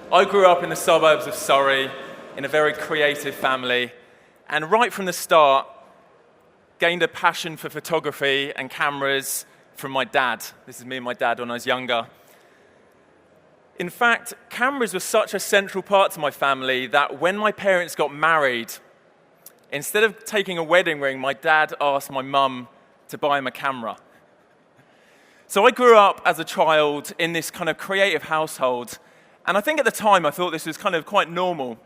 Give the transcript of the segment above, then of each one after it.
I grew up in the suburbs of Surrey in a very creative family, and right from the start, gained a passion for photography and cameras from my dad. This is me and my dad when I was younger. In fact, cameras were such a central part to my family that when my parents got married, instead of taking a wedding ring, my dad asked my mum to buy him a camera. So I grew up as a child in this kind of creative household, and I think at the time I thought this was kind of quite normal.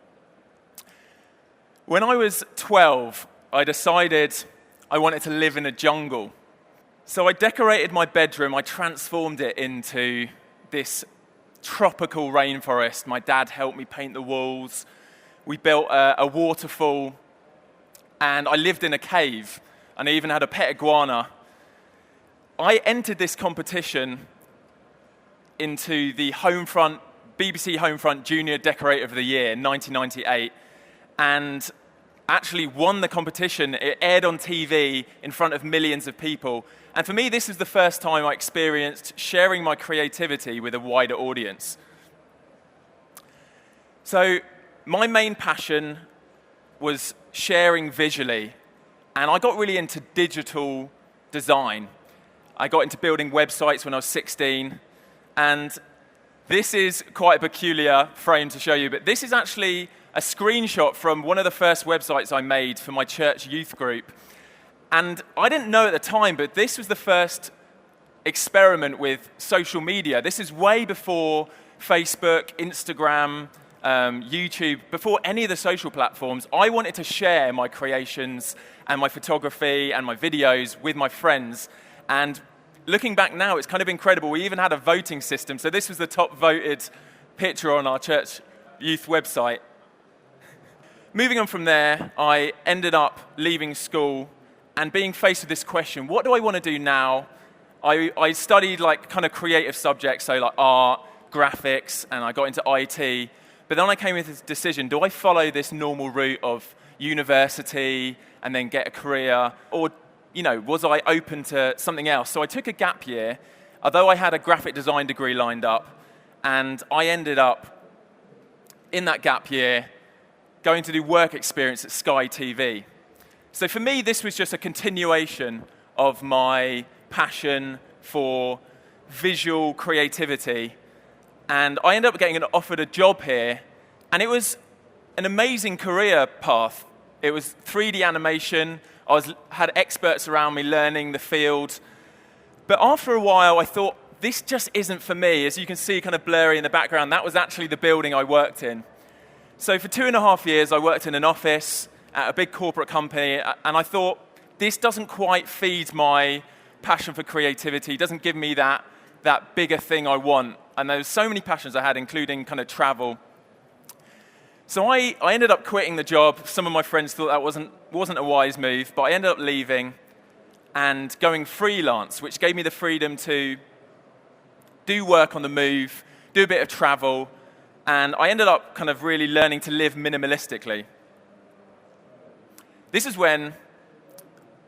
When I was 12, I decided I wanted to live in a jungle. So I decorated my bedroom, I transformed it into this tropical rainforest. My dad helped me paint the walls. We built a waterfall, and I lived in a cave, and I even had a pet iguana. I entered this competition into the BBC Homefront Junior Decorator of the Year in 1998, and actually won the competition. It aired on TV in front of millions of people. And for me, this was the first time I experienced sharing my creativity with a wider audience. So my main passion was sharing visually, and I got really into digital design. I got into building websites when I was 16, and this is quite a peculiar frame to show you, but this is actually a screenshot from one of the first websites I made for my church youth group. And I didn't know at the time, but this was the first experiment with social media. This is way before Facebook, Instagram, YouTube, before any of the social platforms. I wanted to share my creations and my photography and my videos with my friends. And looking back now, it's kind of incredible. We even had a voting system. So this was the top voted picture on our church youth website. Moving on from there, I ended up leaving school and being faced with this question: what do I want to do now? I studied like kind of creative subjects, so like art, graphics, and I got into IT. But then I came with this decision: do I follow this normal route of university and then get a career, or was I open to something else? So I took a gap year, although I had a graphic design degree lined up, and I ended up in that gap year going to do work experience at Sky TV. So for me, this was just a continuation of my passion for visual creativity. And I ended up getting offered a job here, and it was an amazing career path. It was 3D animation. I had experts around me learning the field. But after a while, I thought, this just isn't for me. As you can see kind of blurry in the background, that was actually the building I worked in. So for 2.5 years, I worked in an office at a big corporate company, and I thought, this doesn't quite feed my passion for creativity, doesn't give me that bigger thing I want. And there were so many passions I had, including kind of travel. So I ended up quitting the job. Some of my friends thought that wasn't a wise move, but I ended up leaving and going freelance, which gave me the freedom to do work on the move, do a bit of travel, and I ended up kind of really learning to live minimalistically. This is when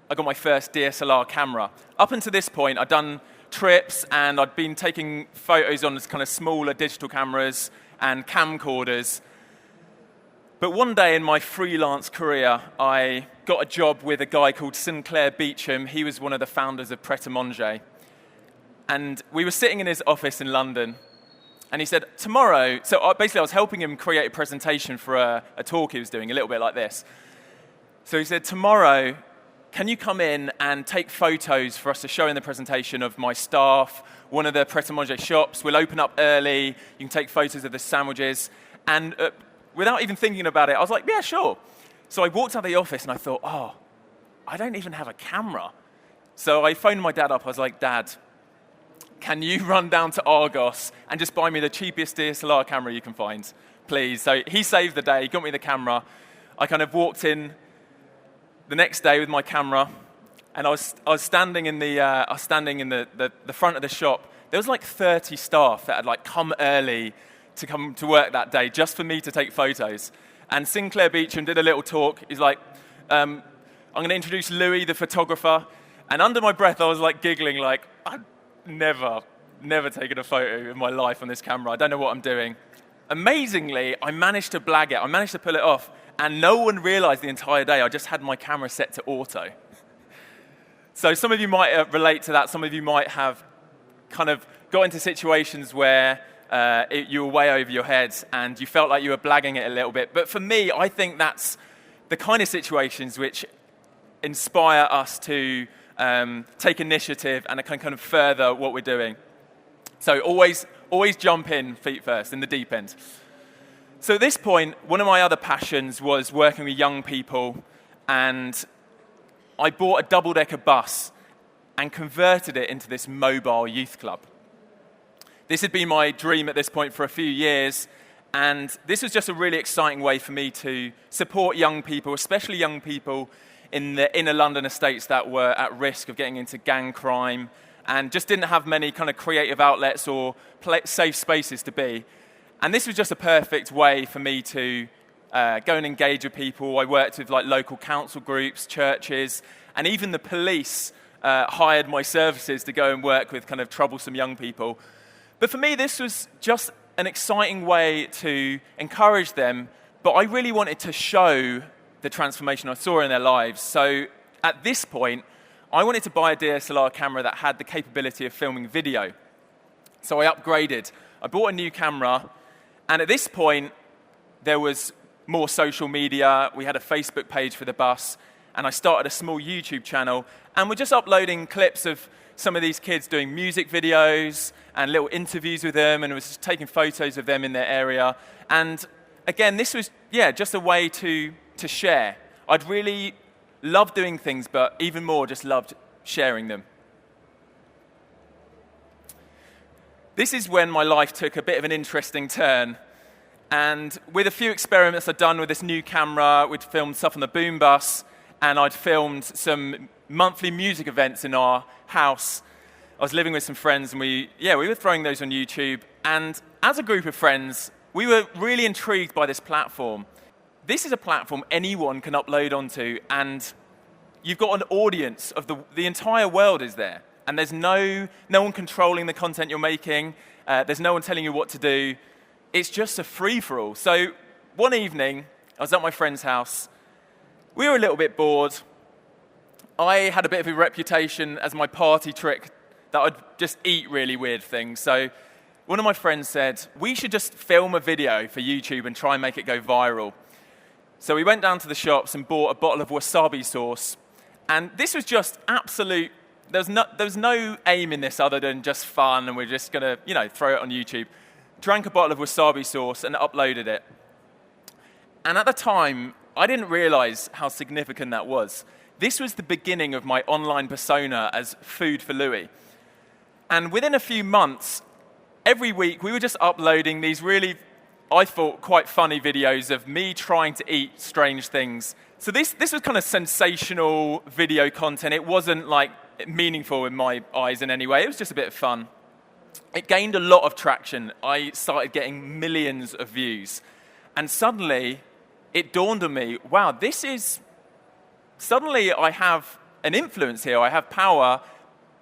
I got my first DSLR camera. Up until this point, I'd done trips and I'd been taking photos on kind of smaller digital cameras and camcorders. But one day in my freelance career, I got a job with a guy called Sinclair Beecham. He was one of the founders of Pret-a-Manger. And we were sitting in his office in London, and he said, tomorrow, basically I was helping him create a presentation for a talk he was doing, a little bit like this. So he said, tomorrow, can you come in and take photos for us to show in the presentation of my staff, one of the Pret-a-Manger shops? We'll open up early, you can take photos of the sandwiches. And without even thinking about it, I was like, yeah, sure. So I walked out of the office and I thought, I don't even have a camera. So I phoned my dad up. I was like, Dad, can you run down to Argos and just buy me the cheapest DSLR camera you can find, please? So he saved the day, got me the camera. I kind of walked in the next day with my camera, and I was standing in the front of the shop. There was like 30 staff that had like come early to come to work that day just for me to take photos. And Sinclair Beecham did a little talk. He's like, I'm going to introduce Louis, the photographer. And under my breath, I was like giggling, like, I've never taken a photo in my life on this camera. I don't know what I'm doing. amazingly, I managed to blag it. I managed to pull it off, and no one realized the entire day I just had my camera set to auto. So some of you might relate to that. Some of you might have kind of got into situations where you were way over your head and you felt like you were blagging it a little bit. But for me, I think that's the kind of situations which inspire us to take initiative and kind of further what we're doing. So always jump in feet first, in the deep end. So at this point, one of my other passions was working with young people, and I bought a double-decker bus and converted it into this mobile youth club. This had been my dream at this point for a few years, and this was just a really exciting way for me to support young people, especially young people in the inner London estates that were at risk of getting into gang crime and just didn't have many kind of creative outlets or safe spaces to be. And this was just a perfect way for me to go and engage with people. I worked with like local council groups, churches, and even the police hired my services to go and work with kind of troublesome young people. But for me, this was just an exciting way to encourage them, but I really wanted to show the transformation I saw in their lives. So at this point, I wanted to buy a DSLR camera that had the capability of filming video. So I upgraded. I bought a new camera, and at this point, there was more social media. We had a Facebook page for the bus, and I started a small YouTube channel, and we're just uploading clips of some of these kids doing music videos and little interviews with them, and I was just taking photos of them in their area. And again, this was, just a way to share. I'd really loved doing things, but even more just loved sharing them. This is when my life took a bit of an interesting turn. And with a few experiments I'd done with this new camera, we'd filmed stuff on the boom bus, and I'd filmed some monthly music events in our house. I was living with some friends, and we were throwing those on YouTube. And as a group of friends, we were really intrigued by this platform. This is a platform anyone can upload onto, and you've got an audience of the entire world is there. And there's no one controlling the content you're making. There's no one telling you what to do. It's just a free-for-all. So one evening, I was at my friend's house. We were a little bit bored. I had a bit of a reputation as my party trick that I'd just eat really weird things. So one of my friends said, we should just film a video for YouTube and try and make it go viral. So we went down to the shops and bought a bottle of wasabi sauce. And this was just absolute, there was no aim in this other than just fun, and we're just going to, throw it on YouTube. Drank a bottle of wasabi sauce and uploaded it. And at the time, I didn't realize how significant that was. This was the beginning of my online persona as FunForLouis. And within a few months, every week, we were just uploading these really, I thought, quite funny videos of me trying to eat strange things. So this was kind of sensational video content. It wasn't like meaningful in my eyes in any way. It was just a bit of fun. It gained a lot of traction. I started getting millions of views. And suddenly, it dawned on me, wow, suddenly I have an influence here. I have power.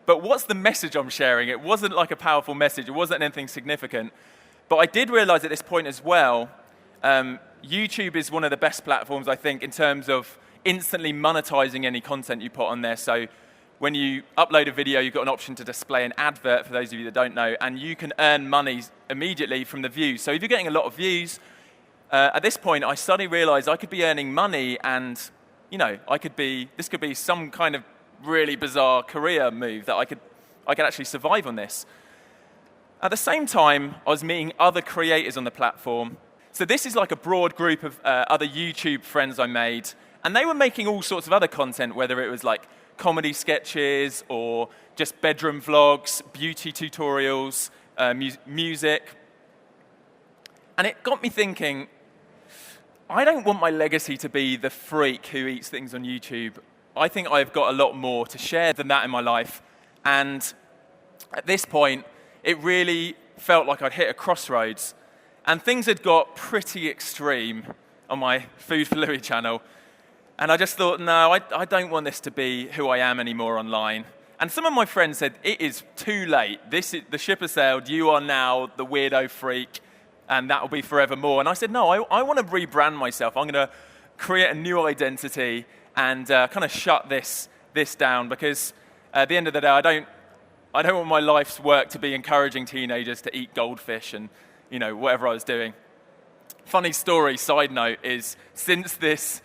But what's the message I'm sharing? It wasn't like a powerful message. It wasn't anything significant. But I did realize at this point as well, YouTube is one of the best platforms, I think, in terms of instantly monetizing any content you put on there. So when you upload a video, you've got an option to display an advert, for those of you that don't know, and you can earn money immediately from the views. So if you're getting a lot of views, at this point, I suddenly realized I could be earning money, and this could be some kind of really bizarre career move that I could actually survive on this. At the same time, I was meeting other creators on the platform. So this is like a broad group of other YouTube friends I made, and they were making all sorts of other content, whether it was like comedy sketches or just bedroom vlogs, beauty tutorials, music. And it got me thinking, I don't want my legacy to be the freak who eats things on YouTube. I think I've got a lot more to share than that in my life. And at this point, it really felt like I'd hit a crossroads. And things had got pretty extreme on my FunForLouis channel. And I just thought, no, I don't want this to be who I am anymore online. And some of my friends said, it is too late. The ship has sailed. You are now the weirdo freak. and that will be forevermore. And I said, no, I want to rebrand myself. I'm going to create a new identity and kind of shut this down, because at the end of the day, I don't want my life's work to be encouraging teenagers to eat goldfish and, whatever I was doing. Funny story, side note, is since this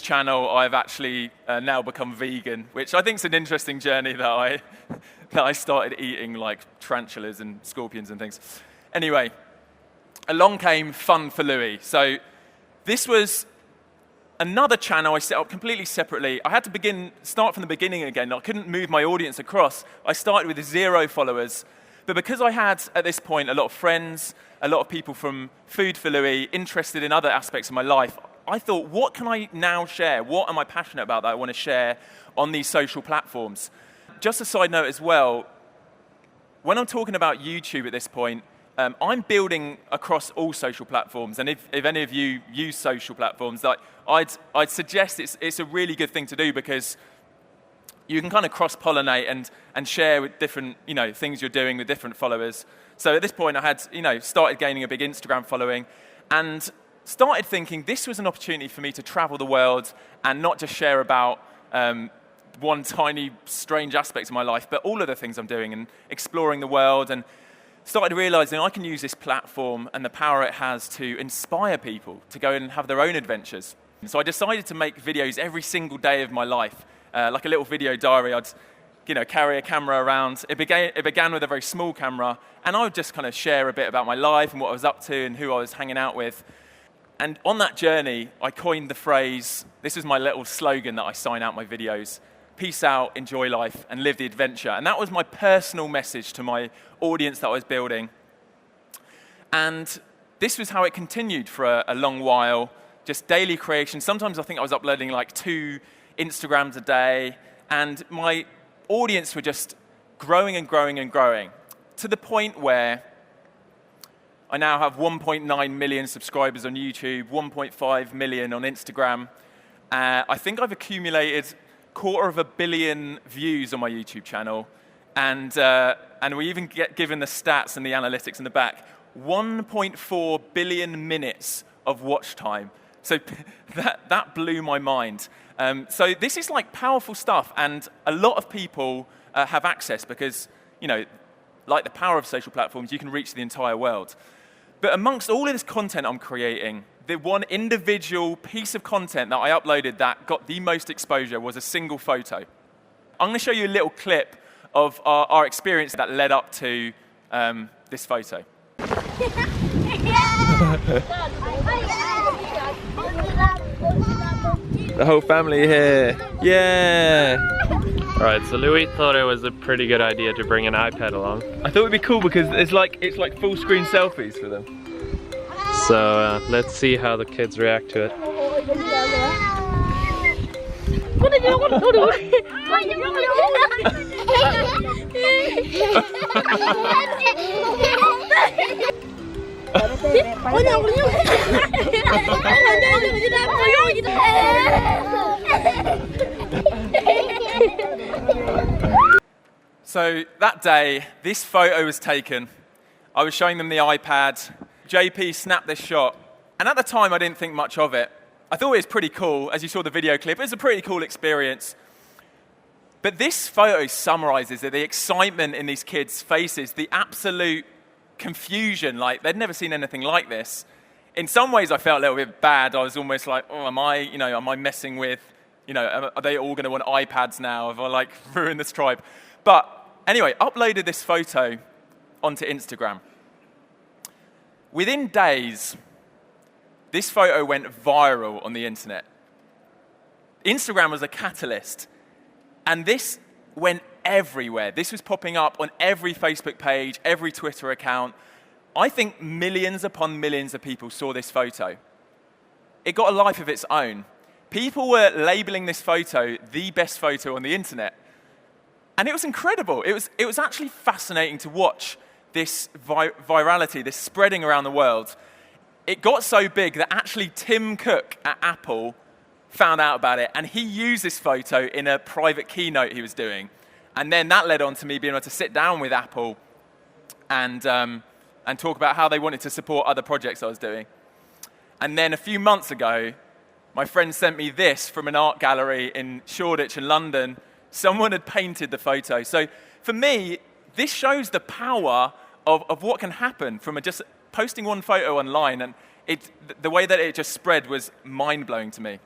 channel, I've actually now become vegan, which I think is an interesting journey that I started eating like tarantulas and scorpions and things. Anyway, along came FunForLouis. So this was another channel I set up completely separately. I had to start from the beginning again. I couldn't move my audience across. I started with 0 followers. But because I had, at this point, a lot of friends, a lot of people from FunForLouis interested in other aspects of my life, I thought, what can I now share? What am I passionate about that I want to share on these social platforms? Just a side note as well, when I'm talking about YouTube at this point, I'm building across all social platforms. And if any of you use social platforms, I'd suggest it's a really good thing to do, because you can kind of cross-pollinate and share with different things you're doing with different followers. So at this point, I had started gaining a big Instagram following, and started thinking this was an opportunity for me to travel the world and not just share about one tiny strange aspect of my life, but all of the things I'm doing and exploring the world, and started realizing I can use this platform and the power it has to inspire people to go and have their own adventures. And so I decided to make videos every single day of my life, like a little video diary. I'd carry a camera around. It began with a very small camera, and I would just kind of share a bit about my life and what I was up to and who I was hanging out with. And on that journey, I coined the phrase, this is my little slogan that I sign out my videos: peace out, enjoy life, and live the adventure. And that was my personal message to my audience that I was building. And this was how it continued for a long while, just daily creation. Sometimes I think I was uploading like 2 Instagrams a day, and my audience were just growing and growing and growing, to the point where I now have 1.9 million subscribers on YouTube, 1.5 million on Instagram. I think I've accumulated 250 million views on my YouTube channel, and we even get given the stats and the analytics in the back, 1.4 billion minutes of watch time. So that blew my mind. So this is like powerful stuff, and a lot of people have access because, like the power of social platforms, you can reach the entire world. But amongst all of this content I'm creating, the one individual piece of content that I uploaded that got the most exposure was a single photo. I'm going to show you a little clip of our experience that led up to this photo. The whole family here. Yeah! Alright, so Louis thought it was a pretty good idea to bring an iPad along. I thought it'd be cool because it's like full screen selfies for them. So let's see how the kids react to it. So that day, this photo was taken. I was showing them the iPad. JP snapped this shot. And at the time, I didn't think much of it. I thought it was pretty cool. As you saw the video clip, it was a pretty cool experience. But this photo summarizes the excitement in these kids' faces, the absolute confusion, like they'd never seen anything like this. In some ways, I felt a little bit bad. I was almost like, oh, am I messing with, are they all going to want iPads now? Have I ruined this tribe? But anyway, uploaded this photo onto Instagram. Within days, this photo went viral on the internet. Instagram was a catalyst, and this went everywhere. This was popping up on every Facebook page, every Twitter account. I think millions upon millions of people saw this photo. It got a life of its own. People were labeling this photo the best photo on the internet. And it was incredible. It was actually fascinating to watch this virality, this spreading around the world. It got so big that actually Tim Cook at Apple found out about it, and he used this photo in a private keynote he was doing. And then that led on to me being able to sit down with Apple and and talk about how they wanted to support other projects I was doing. And then a few months ago, my friend sent me this from an art gallery in Shoreditch in London. Someone had painted the photo. So for me, this shows the power of what can happen from just posting one photo online, and the way that it just spread was mind-blowing to me.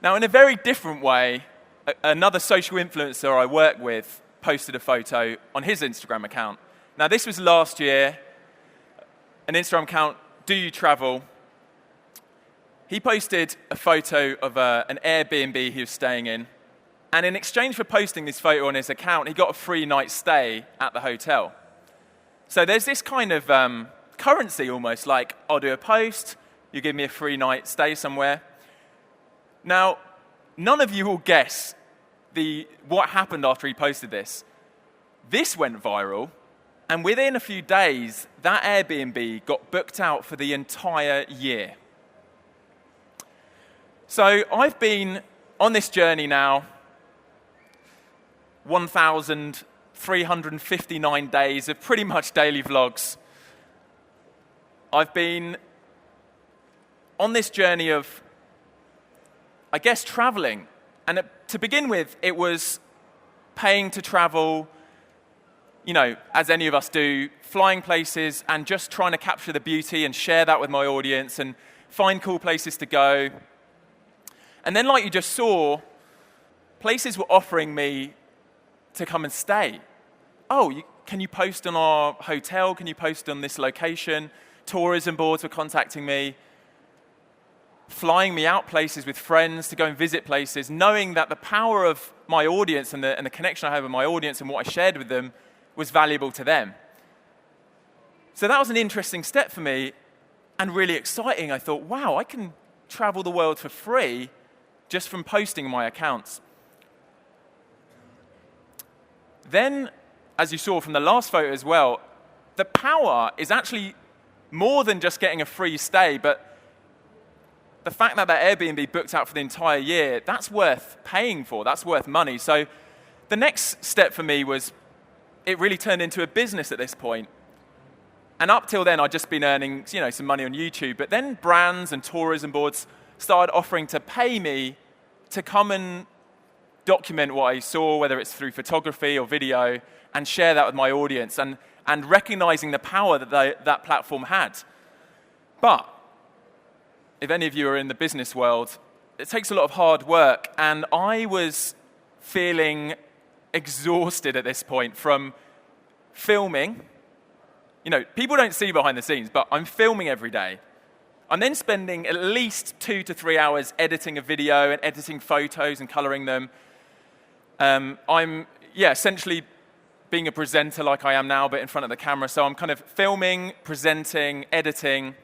Now, in a very different way, another social influencer I work with posted a photo on his Instagram account. Now, this was last year, an Instagram account, Do You Travel? He posted a photo of an Airbnb he was staying in, and in exchange for posting this photo on his account, he got a free night stay at the hotel. So there's this kind of currency almost, like, I'll do a post, you give me a free night stay somewhere. Now, none of you will guess what happened after he posted this. This went viral, and within a few days, that Airbnb got booked out for the entire year. So I've been on this journey now, 1,359 days of pretty much daily vlogs. I've been on this journey of, I guess, traveling. And to begin with, it was paying to travel, as any of us do, flying places and just trying to capture the beauty and share that with my audience and find cool places to go. And then, like you just saw, places were offering me to come and stay. Oh, can you post on our hotel? Can you post on this location? Tourism boards were contacting me, flying me out places with friends to go and visit places, knowing that the power of my audience and the connection I have with my audience and what I shared with them was valuable to them. So that was an interesting step for me and really exciting. I thought, wow, I can travel the world for free just from posting on my accounts. Then, as you saw from the last photo as well, the power is actually more than just getting a free stay, but the fact that Airbnb booked out for the entire year, that's worth paying for, that's worth money. So the next step for me was, it really turned into a business at this point. And up till then, I'd just been earning, some money on YouTube, but then brands and tourism boards started offering to pay me to come and document what I saw, whether it's through photography or video, and share that with my audience, and recognizing the power that that platform had. But if any of you are in the business world, it takes a lot of hard work, and I was feeling exhausted at this point from filming. People don't see behind the scenes, but I'm filming every day. I'm then spending at least 2 to 3 hours editing a video and editing photos and coloring them. I'm essentially being a presenter like I am now, but in front of the camera. So I'm kind of filming, presenting, editing.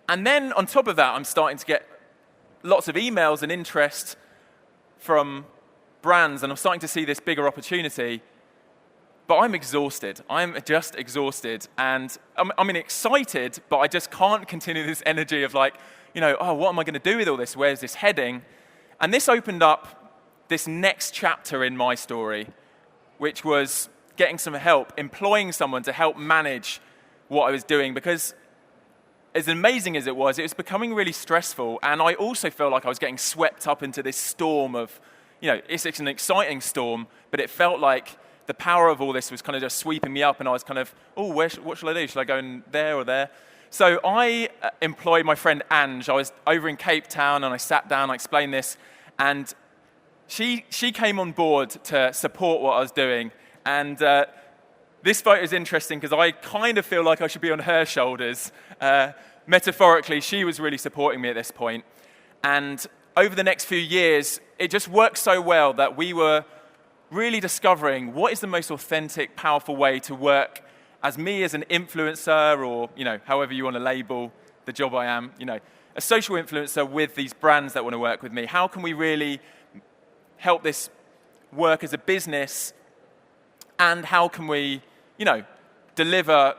And then on top of that, I'm starting to get lots of emails and interest from brands, and I'm starting to see this bigger opportunity. But I'm exhausted. I'm just exhausted. And I'm excited, but I just can't continue this energy of what am I going to do with all this? Where's this heading? And this opened up this next chapter in my story, which was getting some help, employing someone to help manage what I was doing, because as amazing as it was becoming really stressful, and I also felt like I was getting swept up into this storm of, it's an exciting storm, but it felt like the power of all this was kind of just sweeping me up, and I was kind of, what shall I do? Should I go in there or there? So I employed my friend Ange. I was over in Cape Town, and I sat down, I explained this, and she came on board to support what I was doing. And this photo is interesting because I kind of feel like I should be on her shoulders. Metaphorically, she was really supporting me at this point. And over the next few years, it just worked so well that we were really discovering what is the most authentic, powerful way to work as me as an influencer, or however you want to label the job I am, a social influencer with these brands that want to work with me. How can we really help this work as a business, and how can we, deliver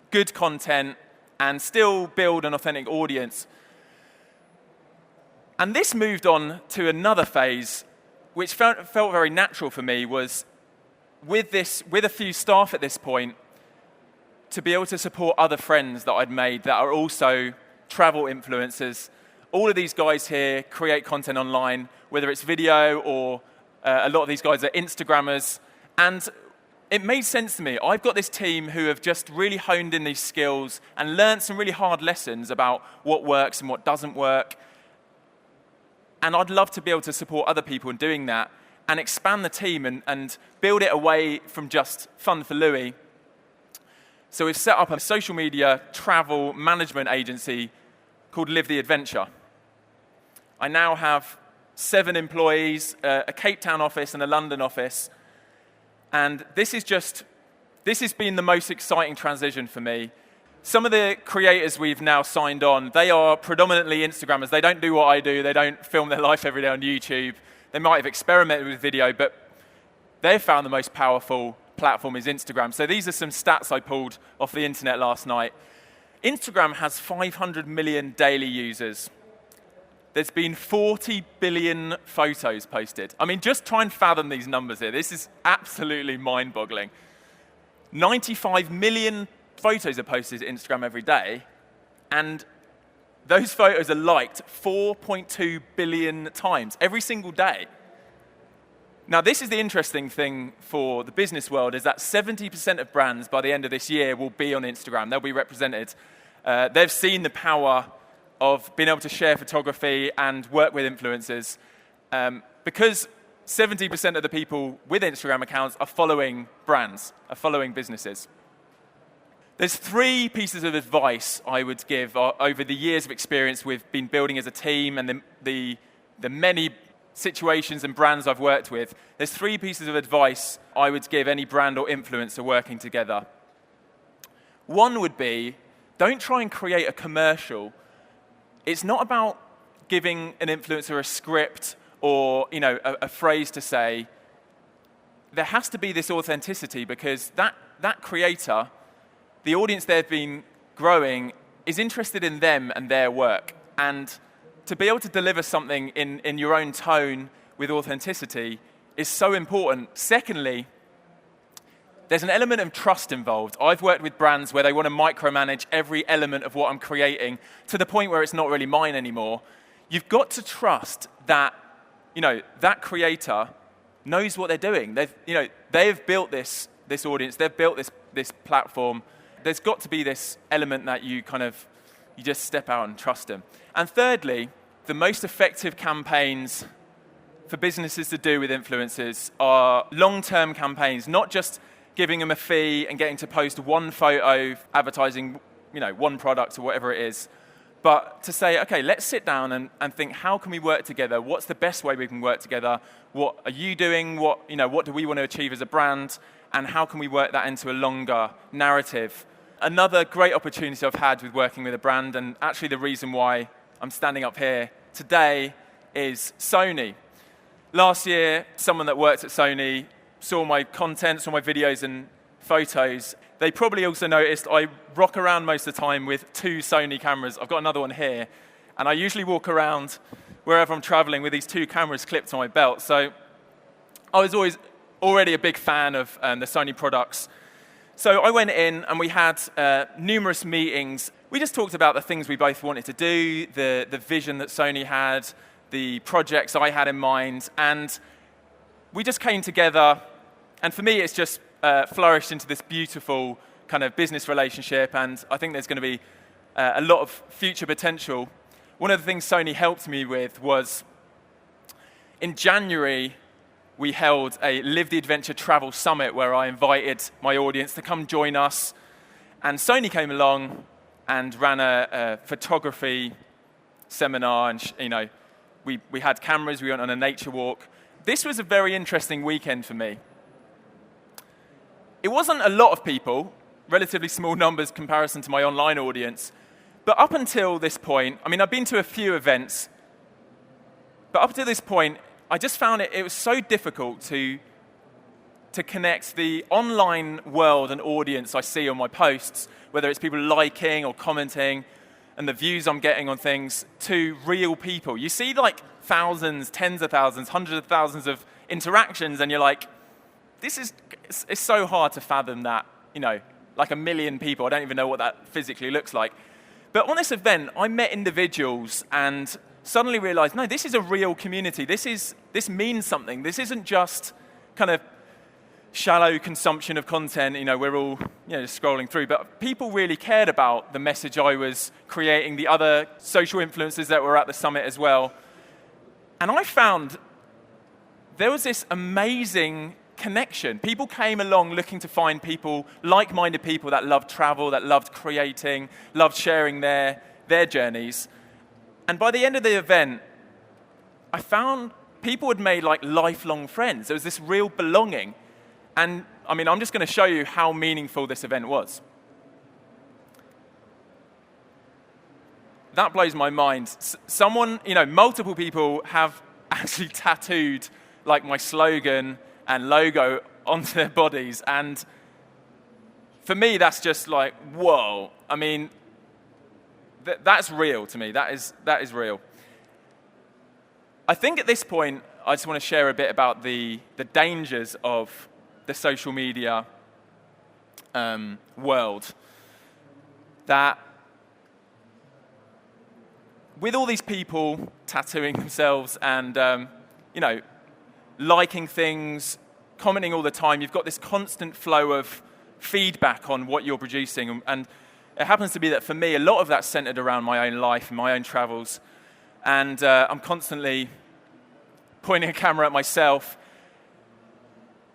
good content and still build an authentic audience? And this moved on to another phase, which felt very natural for me, was with a few staff at this point, to be able to support other friends that I'd made that are also travel influencers. All of these guys here create content online, whether it's video or a lot of these guys are Instagrammers. And it made sense to me. I've got this team who have just really honed in these skills and learned some really hard lessons about what works and what doesn't work. And I'd love to be able to support other people in doing that and expand the team and build it away from just FunForLouis. So we've set up a social media travel management agency called Live the Adventure. I now have 7 employees, a Cape Town office and a London office. And this has been the most exciting transition for me. Some of the creators we've now signed on, they are predominantly Instagrammers. They don't do what I do. They don't film their life every day on YouTube. They might have experimented with video, but they've found the most powerful platform is Instagram. So these are some stats I pulled off the internet last night. Instagram has 500 million daily users. There's been 40 billion photos posted. I mean, just try and fathom these numbers here. This is absolutely mind-boggling. 95 million photos are posted to Instagram every day, and those photos are liked 4.2 billion times every single day. Now, this is the interesting thing for the business world, is that 70% of brands by the end of this year will be on Instagram. They'll be represented. They've seen the power of being able to share photography and work with influencers, because 70% of the people with Instagram accounts are following brands, are following businesses. There's 3 pieces of advice I would give over the years of experience we've been building as a team and the many situations and brands I've worked with. There's 3 pieces of advice I would give any brand or influencer working together. One would be, don't try and create a commercial. It's not about giving an influencer a script or a phrase to say. There has to be this authenticity, because that creator, the audience they've been growing, is interested in them and their work. And to be able to deliver something in your own tone with authenticity is so important. Secondly, there's an element of trust involved. I've worked with brands where they want to micromanage every element of what I'm creating to the point where it's not really mine anymore. You've got to trust that, that creator knows what they're doing. They've built this audience. They've built this platform. There's got to be this element that you just step out and trust them. And thirdly, the most effective campaigns for businesses to do with influencers are long-term campaigns, not just giving them a fee and getting to post one photo advertising, one product or whatever it is, but to say, okay, let's sit down and think, how can we work together? What's the best way we can work together? What are you doing? What do we want to achieve as a brand? And how can we work that into a longer narrative? Another great opportunity I've had with working with a brand, and actually the reason why I'm standing up here today, is Sony. Last year, someone that worked at Sony saw my content, saw my videos and photos. They probably also noticed I rock around most of the time with 2 Sony cameras. I've got another one here. And I usually walk around wherever I'm traveling with these 2 cameras clipped to my belt. So I was already a big fan of the Sony products. So I went in and we had numerous meetings. We just talked about the things we both wanted to do, the vision that Sony had, the projects I had in mind, and we just came together. And for me, it's just flourished into this beautiful kind of business relationship, and I think there's going to be a lot of future potential. One of the things Sony helped me with was, in January, we held a Live the Adventure Travel Summit where I invited my audience to come join us. And Sony came along and ran a photography seminar, and we had cameras, we went on a nature walk. This was a very interesting weekend for me. It wasn't a lot of people, relatively small numbers in comparison to my online audience, but up until this point, I've been to a few events, but up to this point, I just found it was so difficult to connect the online world and audience I see on my posts, whether it's people liking or commenting, and the views I'm getting on things, to real people. You see thousands, tens of thousands, hundreds of thousands of interactions, and you're like, it's so hard to fathom that, like 1 million people. I don't even know what that physically looks like. But on this event, I met individuals and suddenly realized, no, this is a real community. This means something. This isn't just kind of shallow consumption of content. We're all just scrolling through. But people really cared about the message I was creating, the other social influencers that were at the summit as well. And I found there was this amazing connection. People came along looking to find people, like-minded people that loved travel, that loved creating, loved sharing their journeys. And by the end of the event, I found people had made like lifelong friends. There was this real belonging. And I'm just going to show you how meaningful this event was. That blows my mind. Multiple people have actually tattooed like my slogan and logo onto their bodies. And for me, that's just like, whoa. That's real to me. That is real. I think at this point, I just want to share a bit about the dangers of the social media world. That with all these people tattooing themselves and, liking things, commenting all the time, you've got this constant flow of feedback on what you're producing. And it happens to be that for me, a lot of that's centered around my own life and my own travels. And I'm constantly pointing a camera at myself.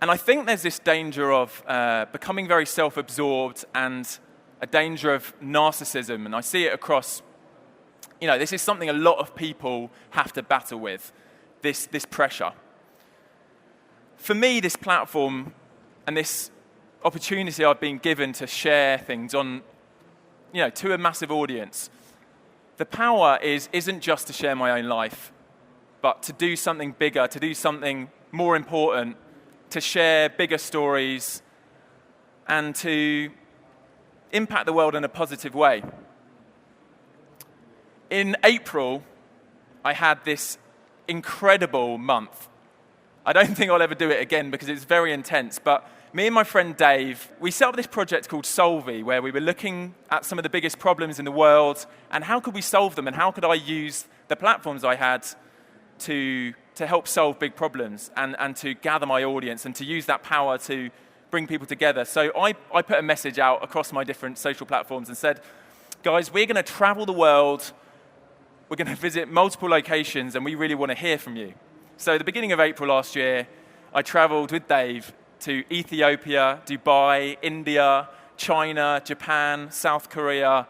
And I think there's this danger of becoming very self-absorbed and a danger of narcissism. And I see it across, this is something a lot of people have to battle with, this pressure. For me, this platform and this opportunity I've been given to share things on, to a massive audience, the power isn't just to share my own life, but to do something bigger, to do something more important, to share bigger stories, and to impact the world in a positive way. In April, I had this incredible month. I don't think I'll ever do it again because it's very intense, but me and my friend Dave, we set up this project called FunForLouis, where we were looking at some of the biggest problems in the world and how could we solve them and how could I use the platforms I had to help solve big problems and to gather my audience and to use that power to bring people together. So I put a message out across my different social platforms and said, guys, we're going to travel the world, we're going to visit multiple locations, and we really want to hear from you. So at the beginning of April last year, I traveled with Dave to Ethiopia, Dubai, India, China, Japan, South Korea,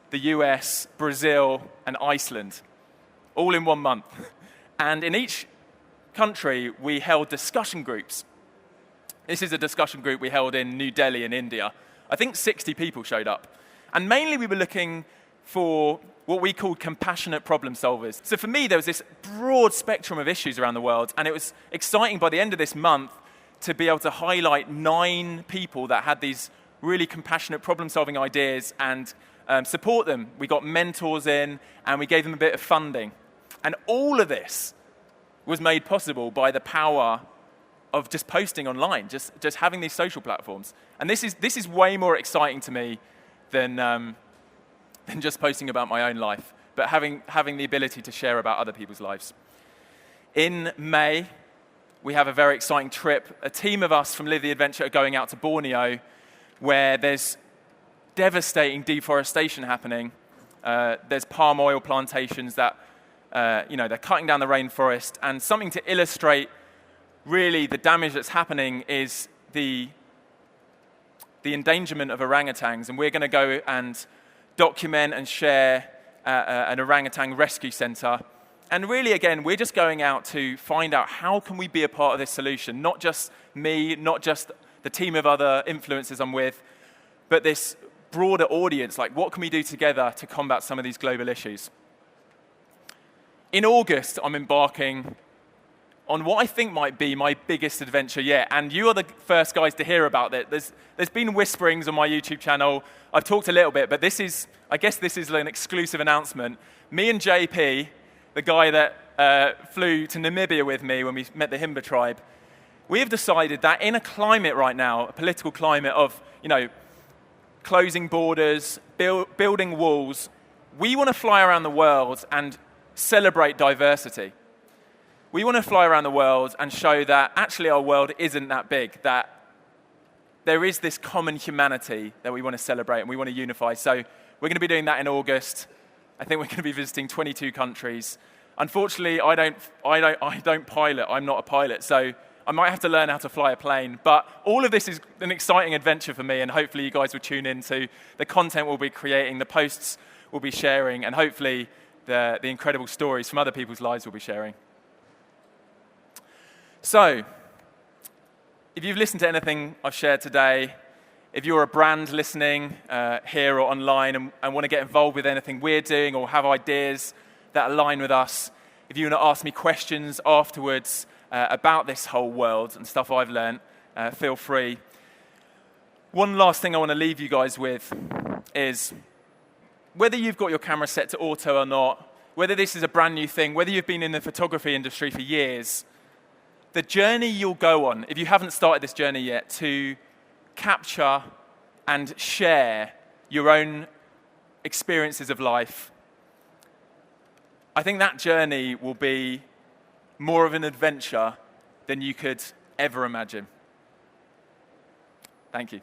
the US, Brazil, and Iceland, all in 1 month. And in each country, we held discussion groups. This is a discussion group we held in New Delhi in India. I think 60 people showed up. And mainly we were looking for what we called compassionate problem solvers. So for me, there was this broad spectrum of issues around the world, and it was exciting by the end of this month to be able to highlight 9 people that had these really compassionate problem-solving ideas and support them. We got mentors in, and we gave them a bit of funding. And all of this was made possible by the power of just posting online, just having these social platforms. And this is way more exciting to me than just posting about my own life, but having the ability to share about other people's lives. In May, we have a very exciting trip. A team of us from Live the Adventure are going out to Borneo, where there's devastating deforestation happening. There's palm oil plantations that, they're cutting down the rainforest. And something to illustrate really the damage that's happening is the endangerment of orangutans. And we're going to go and document and share an orangutan rescue center. And really, again, we're just going out to find out how can we be a part of this solution, not just me, not just the team of other influencers I'm with, but this broader audience, like what can we do together to combat some of these global issues. In August, I'm embarking on what I think might be my biggest adventure yet, and you are the first guys to hear about it. There's been whisperings on my YouTube channel. I've talked a little bit, but I guess this is an exclusive announcement. Me and JP, the guy that flew to Namibia with me when we met the Himba tribe, we have decided that in a climate right now, a political climate of, closing borders, building walls. We want to fly around the world and celebrate diversity. We want to fly around the world and show that actually our world isn't that big, that there is this common humanity that we want to celebrate and we want to unify. So we're going to be doing that in August. I think we're going to be visiting 22 countries. Unfortunately, I don't pilot. I'm not a pilot, so I might have to learn how to fly a plane. But all of this is an exciting adventure for me, and hopefully you guys will tune in to the content we'll be creating, the posts we'll be sharing, and hopefully the incredible stories from other people's lives we'll be sharing. So, if you've listened to anything I've shared today, if you're a brand listening here or online and want to get involved with anything we're doing or have ideas that align with us, if you want to ask me questions afterwards about this whole world and stuff I've learned, feel free. One last thing I want to leave you guys with is whether you've got your camera set to auto or not, whether this is a brand new thing, whether you've been in the photography industry for years, the journey you'll go on, if you haven't started this journey yet, to capture and share your own experiences of life, I think that journey will be more of an adventure than you could ever imagine. Thank you.